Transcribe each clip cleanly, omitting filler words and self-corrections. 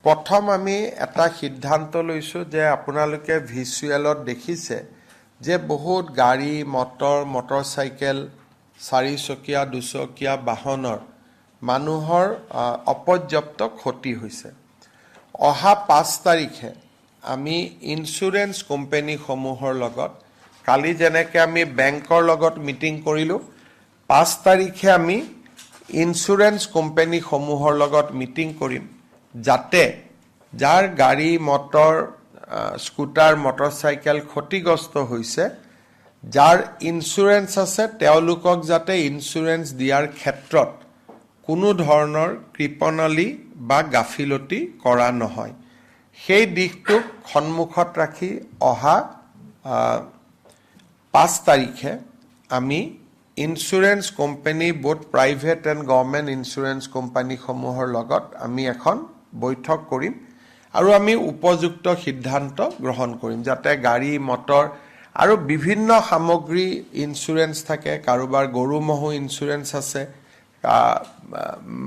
প্ৰথম আমি এটা সিদ্ধান্ত লৈছো যে আপোনালোকে ভিজুৱেলত দেখিছে যে বহুত গাড়ী মটৰচাইকেল চাৰিচকীয়া দুচকীয়া বাহনৰ মানুহৰ অপৰ্যাপ্ত ক্ষতি হৈছে অহা 5 তাৰিখে আমি ইন্স্যুৰেন্স কোম্পানীসমূহৰ লগত কালি যেনেকৈ আমি বেংকৰ লগত মিটিং কৰিলো 5 তাৰিখে আমি ইন্স্যুৰেন্স কোম্পানীসমূহৰ লগত মিটিং কৰিম যাতে যাৰ গাড়ী মটৰ স্কুটাৰ মটৰচাইকেল ক্ষতিগ্ৰস্ত হৈছে যাৰ ইন্স্যুৰেন্স আছে তেওঁলোকক যাতে ইন্স্যুৰেন্স দিয়াৰ ক্ষেত্ৰত কোনো ধৰণৰ কৃপণালী বা গাফিলতি কৰা নহয় সেই দিশটোক সন্মুখত ৰাখি অহা 5 তাৰিখে আমি insurance company both private and government insurance কোম্পানীসমূহৰ লগত আমি এখন বৈঠক কৰিম আৰু আমি উপযুক্ত সিদ্ধান্ত গ্ৰহণ কৰিম যাতে গাড়ী মটৰ আৰু বিভিন্ন সামগ্ৰী ইন্স্যুৰেন্স থাকে কাৰোবাৰ গৰু মহু ইন্স্যুৰেন্স আছে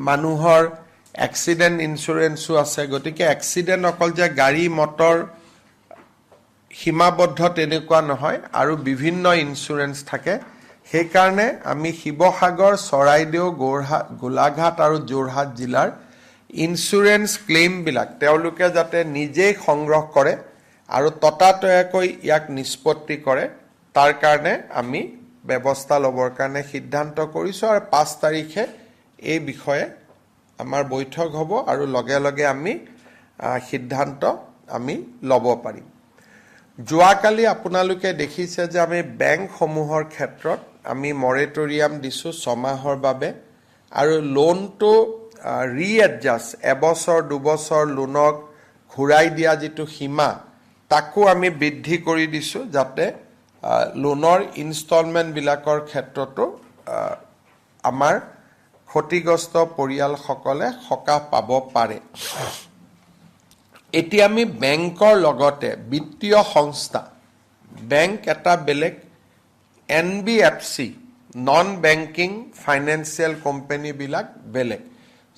মানুহৰ এক্সিডেন্ট ইন্স্যুৰেন্সও আছে গতিকে এক্সিডেন্ট অকল যে গাড়ী মটৰ সীমাবদ্ধ তেনেকুৱা নহয় আৰু বিভিন্ন ইন্স্যুৰেন্স থাকে সেই কাৰণে আমি শিৱসাগৰ চৰাইদেউ গোলাঘাট আৰু যোৰহাট জিলাৰ ইন্স্যুৰেন্স ক্লেইম বিলাক তেওঁলোকে যাতে নিজেই সংগ্ৰহ কৰে আৰু ততাতয়াকৈ ইয়াক নিষ্পত্তি কৰে তাৰ কাৰণে আমি ব্যৱস্থা লবৰ কাৰণে সিদ্ধান্ত কৰিছো আৰু 5 তাৰিখে এই বিষয়ে আমাৰ বৈঠক হ'ব আৰু লগে লগে আমি সিদ্ধান্ত আমি ল'ব পাৰিম যোৱাকালি আপোনালোকে দেখিছে যে আমি বেংকসমূহৰ ক্ষেত্ৰত আমি মৰেটৰিয়াম দিছো 6 মাহৰ বাবে আৰু লোনটো ৰিএডজাষ্ট এবছৰ দুবছৰ লোনক ঘূৰাই দিয়া যিটো সীমা তাকো আমি বৃদ্ধি কৰি দিছো যাতে লোনৰ ইনষ্টলমেন্ট বিলাকৰ ক্ষেত্ৰতো আমাৰ ক্ষতিগ্ৰস্ত পৰিয়ালসকলে সকাহ পাব পাৰে এতিয়া আমি বেংকৰ লগতে বিত্তীয় সংস্থা বেংক এটা বেলেগ NBFC non banking financial company বিলাক বেলেগ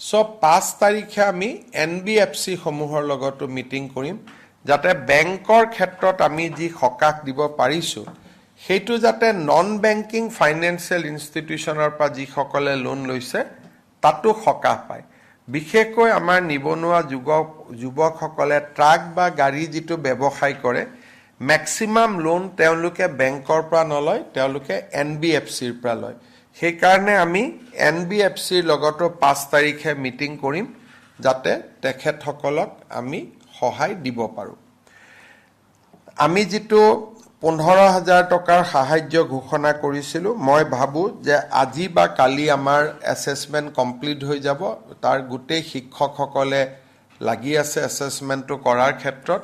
সো 5 তাৰিখে আমি এনবিএফসি সমূহৰ লগতো মিটিং কৰিম যাতে বেংকৰ ক্ষেত্ৰত আমি যি সকাহ দিব পাৰিছো সেইটো যাতে নন বেংকিং ফাইনেন্সিয়েল ইনষ্টিটিউচনৰ পৰা যি সকলে লোন লৈছে তাতো সকাহ পায় বিশেষকৈ আমাৰ নিবনুৱা যুৱকসকলে ট্ৰাক বা গাড়ী যিটো ব্যৱসায় কৰে ম্যাক্সিমাম লোন তেওঁলোকে বেংকৰ পৰা নলয় তেওঁলোকে এনবিএফসিৰ পৰা লয় সেই কাৰণে আমি এনবিএফসিৰ লগতো 5 তাৰিখে মিটিং কৰিম যাতে তেখেতসকলক আমি সহায় দিব পাৰো আমি যিটো 15,000 টকাৰ সাহায্য ঘোষণা কৰিছিলো মই ভাবো যে আজি বা কালি আমাৰ এসেসমেন্ট কমপ্লিট হৈ যাব তাৰ গুটেই শিক্ষকসকলে লাগি আছে এসেসমেন্টটো কৰাৰ ক্ষেত্ৰত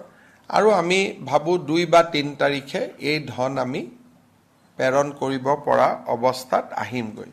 আৰু আমি ভাবো 2 বা 3 তাৰিখে এই ধন আমি প্ৰেৰণ কৰিব পৰা অৱস্থাত আহিমগৈ